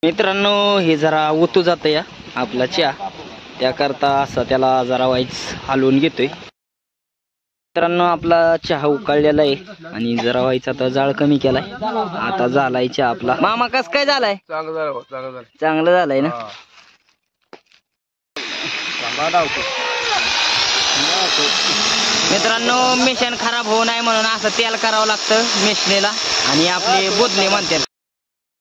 मित्रांनो हे जरा ओतू जात या आपला चहा, त्याकरता असा त्याला जरा वाईच हलवून घेतोय. मित्रांनो आपला चहा उकळलेला आहे आणि जरा व्हायचा आता जाळ कमी केलाय. आता झालाय चहा आपला. मामा कस काय झालाय? चांगलं झालंय ना. मित्रांनो मिशन खराब होऊ नये म्हणून असं तेल करावं लागतं मिशनीला आणि आपले बोधले म्हणतात.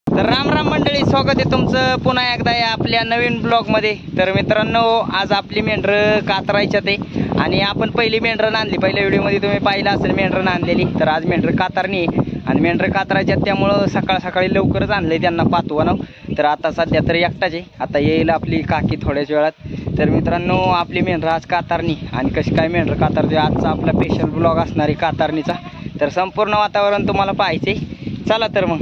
तर राम राम मंडळी, स्वागत आहे तुमचं पुन्हा एकदा या आपल्या नवीन ब्लॉग मध्ये. तर मित्रांनो आज आपली मेंढरं कातरायच्यात आहे आणि आपण पहिली मेंढरं आणली. पहिल्या व्हिडिओ मध्ये तुम्ही पाहिलं असेल मेंढरं आणलेली. तर आज मेंढरं कातरणी आणि मेंढरं कातरायच्यात, त्यामुळं सकाळ सकाळी लवकरच आणलंय त्यांना पातवानं. तर आता सध्या तर एकटाच आहे, आता येईल आपली काकी थोड्याच वेळात. तर मित्रांनो आपली मेंढरं आज कातरणी आणि कशी काय मेंढरं कातरते आजचा आपला स्पेशल ब्लॉग असणार आहे कातरणीचा. तर संपूर्ण वातावरण तुम्हाला पाहायचंय, चला तर मग.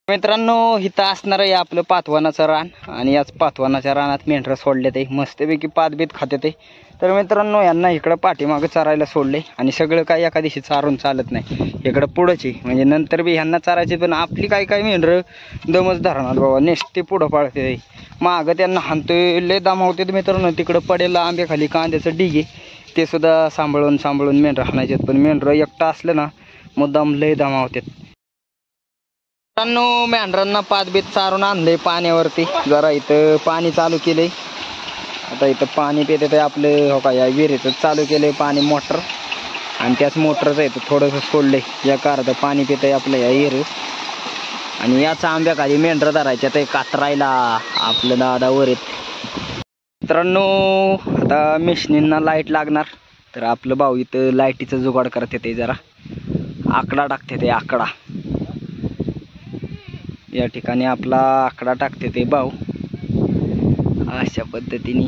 मित्रांनो इथं असणार आहे आपलं पातवानाचं रान आणि याच पातवानाच्या रानात मेंढरं सोडले ते मस्तपैकी पातबीत खाते ते. तर मित्रांनो यांना इकडं पाठीमागं चरायला सोडले आणि सगळं काही एका दिवशी चारून चालत नाही, इकडं पुढंच आहे म्हणजे नंतर बी ह्यांना चारायचे. पण आपली काय काय मेंढरं दमच धरणार बाबा, नेसते पुढं पाळते मागं त्यांना हाणतोय, लय दमावते मित्रांनो. तिकडं पडेल आंब्याखाली कांद्याचं डिगे ते सुद्धा सांभाळून सांभाळून मेंढरं हाणायचे. पण मेंढरं एकटा असलं ना मुद्दाम लय दमावतात. मित्रांनो मेंढरांना पातबीत चारून आणलंय पाण्यावरती. जरा इथं पाणी चालू केलंय, आता इथं पाणी पिते आपलं हो का, या विहिरीचं चालू केलंय पाणी मोटर आणि त्याच मोटरचं इथं थोडंसं सोडलंय. या कारचं पाणी पितंय आपलं या विहिरी आणि याचा आंब्याखाली मेंढरं धरायच्या ते कातरायला आपलं दादा वर येत. मित्रांनो आता मिशनींना लाईट लागणार, तर आपलं भाऊ इथं लाईटीचं जुगाड करते ते, जरा आकडा टाकते ते आकडा. या ठिकाणी आपला आकडा टाकते ते भाऊ अशा पद्धतीने.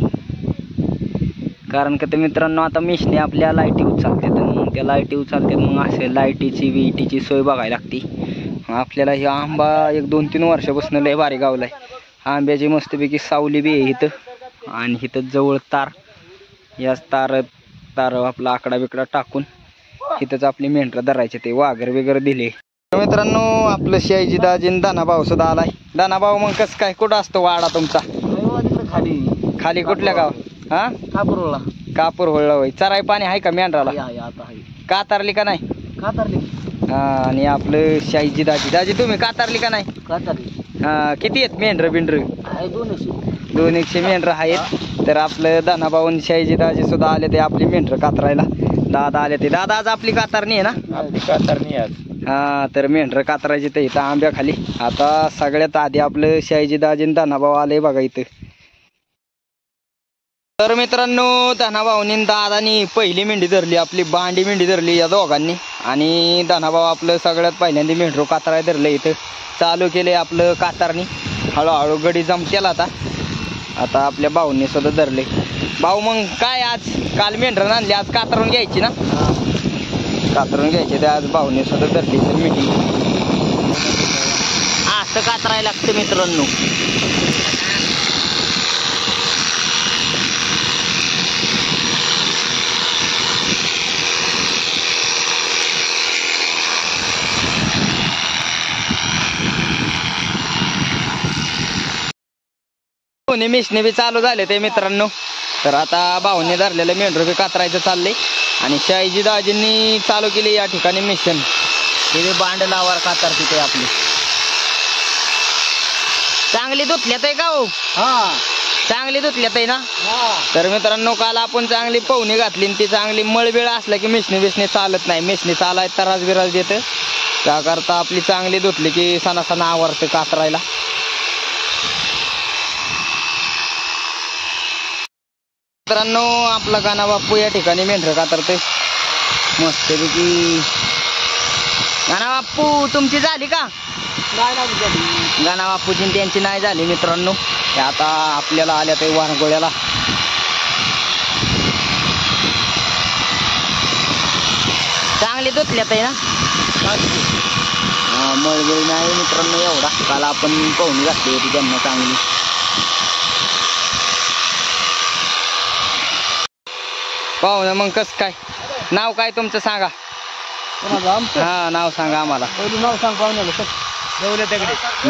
कारण का ते मित्रांनो आता मिशनी आपल्या लाईटी उचलतात, मग त्या लाईटी उचलतात मग असे लाईटीची विटीची सोय बघायला लागते. आपल्याला ही आंबा 1-2-3 वर्षापासून लय भारी गावलाय. आंब्याची मस्तपैकी सावली बी आहे इथं आणि इथं जवळ तार, याच तार आपला आकडा बिकडा टाकून इथंच आपली मेंढरं धरायचे ते वाघर वगैरे दिले. मित्रांनो आपलं शाईजी दाजीन दाना भाऊ सुद्धा आलाय. दाना भाऊ मग कसं काय, कुठं असतो वाडा तुमचा? खाली खाली कुठल्या गाव? हा कापूरला. कापूर होळला होय. चराय पाणी आहे का मेंढराला? आता आहे. कातारली का नाही? कातरली. हा आणि आपलं शाईजी दाजी तुम्ही कातारली का नाही? कातरली. हा किती आहेत मेंढर बिंढर? 200 मेंढर आहेत. तर आपलं दाना भाऊ आणि शाईजी दाजी सुद्धा आले ते आपली मेंढर कातरायला. दादा आले ते. दादा आज आपली कातारणी आहे ना? आपली कातरणी आज. हा तर मेंढर कातरायची तर इथं आंब्याखाली. आता सगळ्यात आधी आपलं शाईजी दाजीन दानाभाऊ आले बघा इथं. तर मित्रांनो दानाभाऊनी दादानी पहिली मेंढी धरली, आपली बांडी मेंढी धरली या दोघांनी. आणि दानाभाऊ आपलं सगळ्यात पहिल्यांदा मेंढर कातराय धरलं. इथं चालू केले आपलं कातरणी, हळूहळू गडी जमतेला. आता आपल्या भाऊंनी सुद्धा धरले. भाऊ मग काय आज काल मेंढर आणली, आज कातरून घ्यायची ना? कातरून घ्यायचे ते आज भाऊने सुद्धा धरली. तर मिठी असं कातरायला लागतं मित्रांनो. मिशने बी चालू झाले ते मित्रांनो. तर आता भाऊने धरलेलं मेंढर बी कातरायचं चाललंय आणि शाईजी दाजींनी चालू केली या ठिकाणी मिशन. हे बांड लावार कातर तिथे आपली चांगली धुतल्यात आहे का हो? हा चांगली धुतल्यात आहे ना. तर मित्रांनो काल आपण चांगली पवनी घातली, ती चांगली मळबेळ असला की मिशनी चालत नाही. मिशनी चालाय तरास बिरास देतं, त्याकरता आपली चांगली धुतली की सणा आवडतं कातरायला. मित्रांनो आपला गाणा बापू या ठिकाणी मेंढर कातरते मस्तपैकी. गाणा बापू तुमची झाली का? गाणा बापूची त्यांची नाही झाली मित्रांनो. आता आपल्याला आल्या ते वानगोळ्याला. चांगली धुतल्यात आहे ना? मळगळी नाही मित्रांनो एवढा. काल आपण पाहुणी घातली होती त्यांना चांगली. पाहुणं मग कसं काय नाव काय तुमचं सांगा. हा नाव सांगा आम्हाला. नाव सांग पाहुण्याला.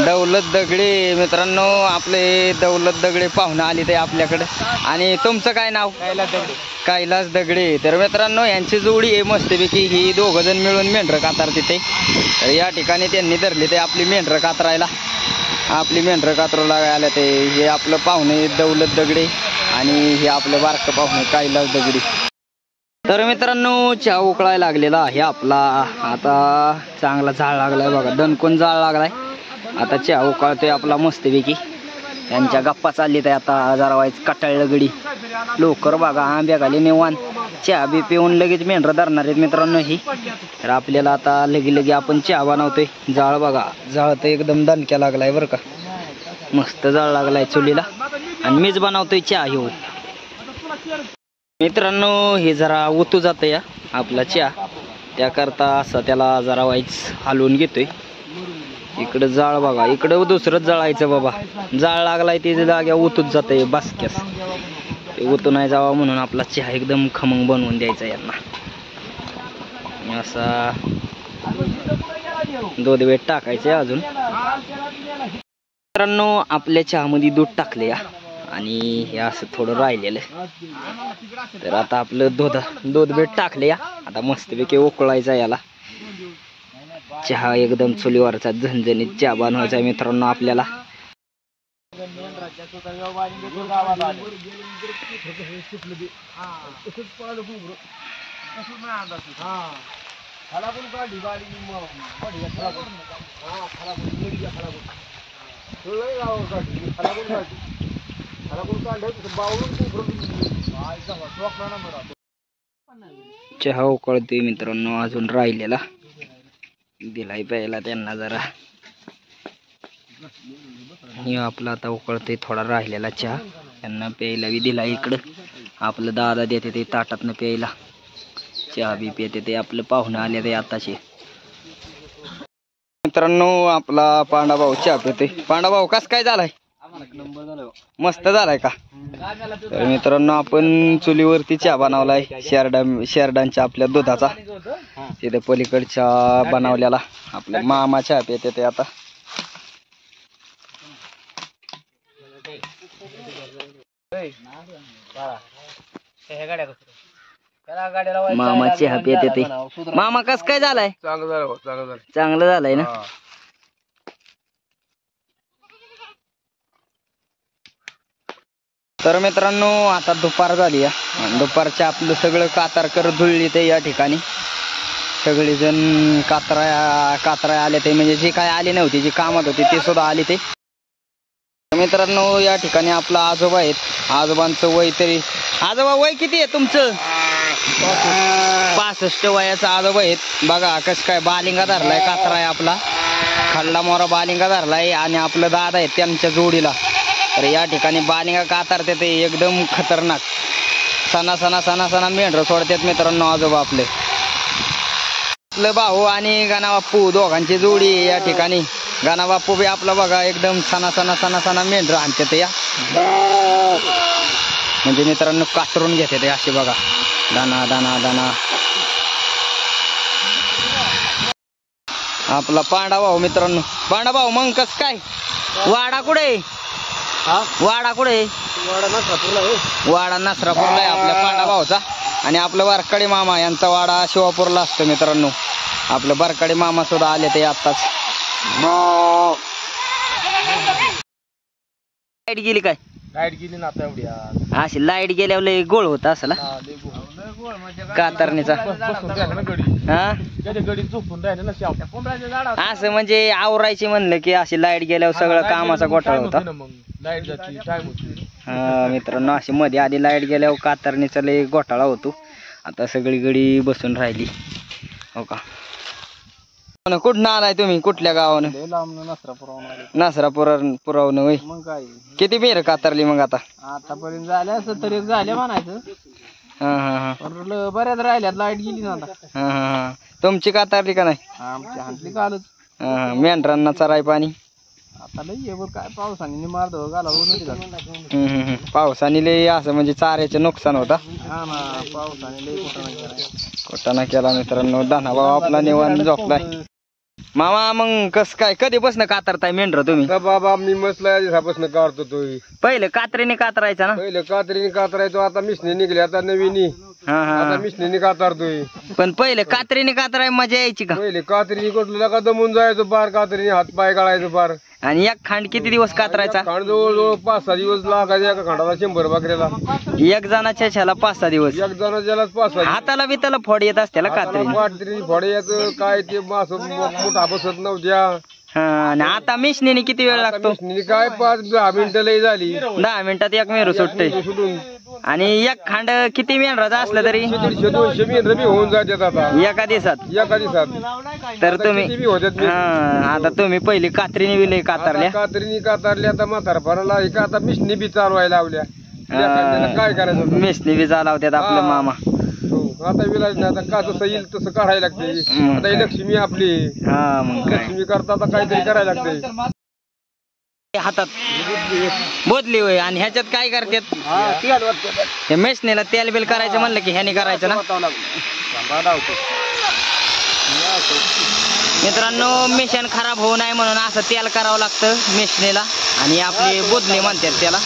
दौलत दगडे मित्रांनो, आपले दौलत दगडे पाहुणं आली ते आपल्याकडे. आणि तुमचं काय नाव. कैलास दगडे. तर मित्रांनो यांची जोडी आहे मस्तपैकी. ही दोघं जण मिळून मेंढरं कातार तिथे. तर या ठिकाणी त्यांनी धरली ते आपली मेंढरं कातरायला. आपली मेंढरं कातरायला आल्या ते. हे आपलं पाहुणे दौलत दगडे आणि हे आपलं बारकं पाहुणे कैलास दगडे. तर मित्रांनो चहा उकळायला लागलेला आहे आपला. आता चांगला जाळ लागलाय बघा, दणकून जाळ लागलाय. आता चहा उकळतोय आपला मस्तपैकी. त्यांच्या गप्पा चालली तर आता जरा व्हायचं कटाळलं गडी लवकर बघा. आंब्या घाली निवान चहा बी पिऊन लगेच मेंढरं धरणार आहेत मित्रांनो ही. तर आपल्याला आता लगी आपण चहा बनवतोय. जाळ बघा, जाळ तर एकदम दणक्या लागलाय बरं का. मस्त जाळ लागलाय चुलीला. आणि मीच बनवतोय चहा ह्यो मित्रांनो. हे जरा ओतू जातं या आपला चहा, त्याकरता असं त्याला जरा वाईच हलवून घेतोय. इकडं जाळ बघा, इकडं दुसरंच जळायचं बाबा. जाळ लागलाय ते जाग्या ओतूच जातंय बासक्यास. ते ओतू नाही जावा म्हणून आपला चहा एकदम खमंग बनवून द्यायचा यांना. असा 2 वेळ टाकायचे अजून. मित्रांनो आपल्या चहामध्ये दूध टाकले या आणि हे असं थोडं राहिलेलं. तर आता आपलं दूध बेट टाकले या. आता मस्तपैकी उकळायचा याला. चहा एकदम चुलीवरचा झणझणीत चहा बनवायचा मित्रांनो आपल्याला. चहा उकळतोय मित्रांनो अजून राहिलेला. दिलाय प्यायला त्यांना जरा. हे आपला आता उकळतोय थोडा राहिलेला चहा. त्यांना प्यायला बी दिला. इकडं आपलं दादा देते ते ताटातनं प्यायला. चहा बी पिते ते आपलं पाहुणं आले ते आताचे. मित्रांनो आपला पांडा भाऊ चहा पिते. पांडा भाऊ कस काय झालाय. मस्त झालाय का. तर मित्रांनो आपण चुलीवरती चहा बनवलाय शेरडांच्या आपल्या दुधाचा. तिथे पलीकडच्या बनवलेला आपल्या मामा चहा पिते ते आता. मामा चहा पिते ते. मामा कस काय झालाय. चांगलं झालंय ना. तर मित्रांनो आता दुपार झाली आहे. दुपारच्या आपलं सगळं कातार करत धुळली ते या ठिकाणी. सगळेजण कातरा आले ते, म्हणजे जे काय आले नव्हते, जे कामात होते ते सुद्धा आले ते. मित्रांनो या ठिकाणी आपला आजोबा आहेत. आजोबांचं वय तरी, आजोबा वय किती आहे तुमचं. 65 वयाचा आजोबा आहेत. बघा कसं काय बालिंगा धरलाय. कातरा आहे आपला, खाल्ला मोरा बालिंगा धरलाय. आणि आपलं दादा आहेत त्यांच्या जोडीला. तर या ठिकाणी बालिंगा कातारते ते एकदम खतरनाक. सणा मेंढरं सोडतात मित्रांनो आजोबा आपले. आपलं भाऊ आणि गाणा बाप्पू दोघांची जोडी या ठिकाणी. गाणा बाप्पू बी आपला बघा एकदम सणा मेंढरं आणतात या. म्हणजे मित्रांनो कातरून घेते ते असे बघा. दाना आपला पांडा भाऊ मित्रांनो. पांडा भाऊ मग कस काय वाडा कुठे. वाडा कुठे. वाडा नसरापूरला आहे आपल्या पांडा भाऊचा. आणि आपलं बारकाडे मामा यांचा वाडा शिवापूरला असतो मित्रांनो. आपलं बारकाडे मामा सुद्धा आले ते आत्ताच. लाईट गेली काय. लाईट गेली ना आता एवढी. अशी लाईट गेल्यावर लय गोळ होत असला कातरणीचा. हा असं म्हणजे आवरायची म्हणलं की अशी लाईट गेल्यावर सगळं कामाचा घोटाळा होता. हा मित्रांनो अशी मध्ये आधी लाईट गेल्यावर कातरणीचा लय घोटाळा होतो. आता सगळी गडी बसून राहिली हो का. कुठं आलाय तुम्ही. कुठल्या गावानं. नसरापुरावून होय. मग काय किती बेर कातरली मग आता. आतापर्यंत झाल्या असं तरी झाले म्हणायचं. बऱ्याच राहिल्यात. लाईट गेली ना आता. तुमची कातरली का नाही. आमची हातली कालच. मेंढरांना चराय पाणी. आता लई आहे बरं, काय पावसाने मारतो पावसाने लय असं म्हणजे चाऱ्याचं नुकसान होता. हा ना, पावसाने लई कोटाना केला मित्रांनो. दाना भाऊ आपला निवांत झोपलाय. मामा मग कस काय कधीपासून कातरताय मेंढर तुम्ही? बाबा मी मसला दिवसापासून काढतो तो. पहिले कात्रीने कातरायचा ना? पहिले कात्रीने कातरायचो, आता मिशनी निघली, आता नवीन आता मिशनीने कातरतोय. पण पहिले कात्रीने कातराय मजा यायची का? पहिले कात्रीने कुठलं का दमून जायचो बार, कात्रीने हात पाय काढायचो बार. आणि एक खांड किती दिवस कातरायचा? खांड जवळजवळ 5-6 दिवस लागायचे एका खांडाला 100 बकऱ्याला. एक जणाच्या छाला 5-6 दिवस. एक जणाच्याला 5-6 हाताला बिताला फोड येत असते कात्रीने. कात्रीने फळे याचं काय ते मास मोठा बसत नव्हत्या. हा, आणि आता मिशनीने किती वेळ लागतो? मिशनीने काय 5-10 मिनिटं लई झाली. 10 मिनिटात एक मेरू सुटते. सुटून आणि एक खांड किती मेंढराचा असलं तरी 150-200 मेंढरं बी होऊन जातात आता एका दिवसात. एका दिवसात. तर तुम्ही किती बी होतात. आता तुम्ही पहिली कात्रीने विले कातरल्या. कात्रीने कातरली, आता म्हातारपणाला का आता मिशनी बी चालवायला लावल्या. काय करायचं? मिशनी बी चालवतात आपलं मामा. आता विलाज नाही, आता का जसं येईल तसं काढायला लागते. आता ही लक्ष्मी आपली. हा, मग काय. लक्ष्मी करता आता काहीतरी करायला लागते. हातात बोधली होय. आणि ह्याच्यात काय करतात? हे मेशनीला तेल बिल करायचं म्हणलं की ह्याने करायचं ना मित्रांनो. मिशन खराब होऊ नये म्हणून असं तेल करावं लागतं मेशनीला. आणि आपली बोधली म्हणतात त्याला.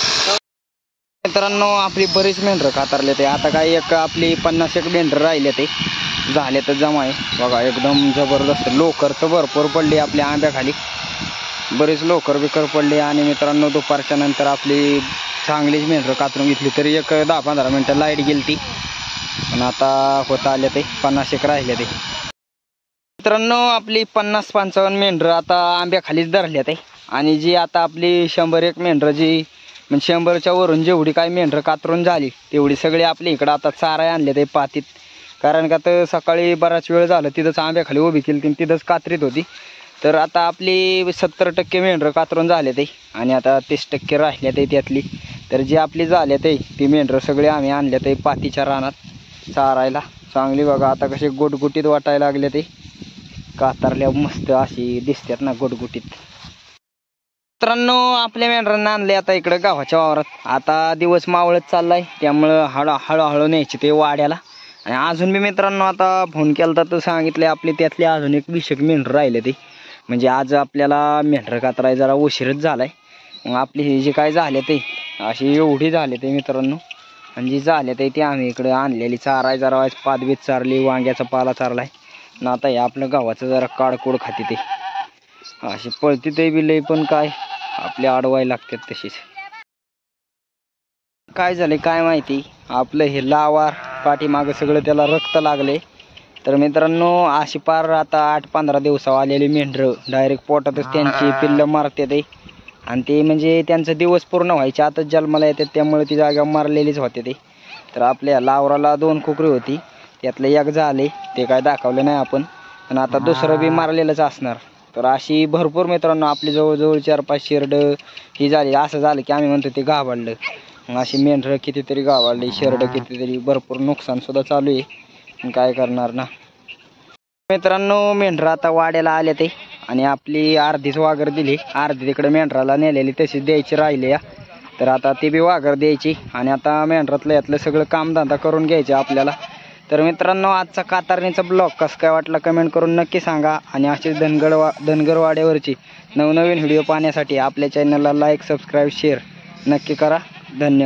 मित्रांनो आपली बरीच मेंढरं कातरले ते. आता काय एक आपली 50 मेंढरं राहिले ते झाले तर जमा आहे बघा. एकदम जबरदस्त लोकरचं भरपूर पडली आपल्या आंब्याखाली. बरेच लोकर बिकर पडले. आणि मित्रांनो दुपारच्या नंतर आपली चांगलीच मेंढरं कातरून घेतली. तरी एक 10-15 मिनटं लाईट गेली ती. पण आता होता आले ते 50 राहिले ते. मित्रांनो आपली 50-55 मेंढरं आता आंब्याखालीच धरल्या ते. आणि जी आता आपली 100-1 मेंढरं जी म्हणजे 100च्या वरून जेवढी काय मेंढरं कातरून झाली तेवढी सगळी आपली इकडं आता चारा आणले ते पातीत. कारण का तर सकाळी बराच वेळ झालं तिथंच आंब्याखाली उभी केली तिथंच कात्रीत होती. तर आता आपली 70% मेंढरं कातरून झाले ते. आणि आता 30% राहिले ते त्यातली. तर जी आपली झाले ते ती मेंढरं सगळी आम्ही आणले ते पातीच्या रानात चारायला. चांगली बघा आता कशी गोटगुटीत वाटायला लागले ते. कातरल्या मस्त अशी दिसतात ना गोटगुटीत. मित्रांनो आपल्या मेंढरांना आणले आता इकडं गावाच्या वावरात. आता दिवस मावळत चाललाय त्यामुळं हळूहळू न्यायची ते वाड्याला. आणि अजून बी मित्रांनो आता फोन केला तर सांगितले आपले त्यातले अजून एक 20 मेंढरं राहिले ते. म्हणजे आज आपल्याला मेंढरं कातराय जरा उशीरच झालाय. मग आपली हे जे काय झाले ते अशी एवढी झाले ते मित्रांनो. आणि जी झाले ते आम्ही इकडे आणलेली चाराय जरा पादबीत चारली, वांग्याचा पाला चारलाय. आणि आता हे आपलं गावाचं जरा काडकोड खाते ते. अशी पळती ते बी लई पण काय आपले अडवायला लागतात तशीच. काय झाले काय माहिती आपलं हे लावार पाठीमागं सगळं त्याला रक्त लागले. तर मित्रांनो अशी पार आता 8-15 दिवसावर आलेली मेंढरं डायरेक्ट पोटातच त्यांची पिल्लं मारते ते. आणि ते म्हणजे त्यांचा दिवस पूर्ण व्हायचे आताच जन्माला येतात त्यामुळे ती जागा मारलेलीच होते ते. तर आपल्या लावराला 2 कुकरी होती त्यातलं एक झाले ते काय दाखवलं नाही आपण. पण आता दुसरं बी मारलेलंच असणार. तर अशी भरपूर मित्रांनो आपली जवळजवळ 4-5 शेरडं ही झाली. असं झालं की आम्ही म्हणतो ते गावाडलं. मग अशी मेंढरं कितीतरी गावाडली, शेरडं कितीतरी, भरपूर नुकसान सुद्धा चालू आहे. काय करणार ना मित्रांनो. मेंढरं आता वाड्याला आले ते. आणि आपली अर्धीच वाघर दिली, अर्धी तिकडे मेंढराला नेलेली तशीच द्यायची राहिली या. तर आता ती बी वाघर द्यायची. आणि आता मेंढरातलं यातलं सगळं कामधंदा करून घ्यायचं आपल्याला. तर मित्रांनो आजचा कातरणीचा ब्लॉग कसं काय वाटला कमेंट करून नक्की सांगा. आणि अशीच धनगरवाड्यावरची नवनवीन व्हिडिओ पाहण्यासाठी आपल्या चॅनलला लाईक, सबस्क्राईब, शेअर नक्की करा. धन्यवाद.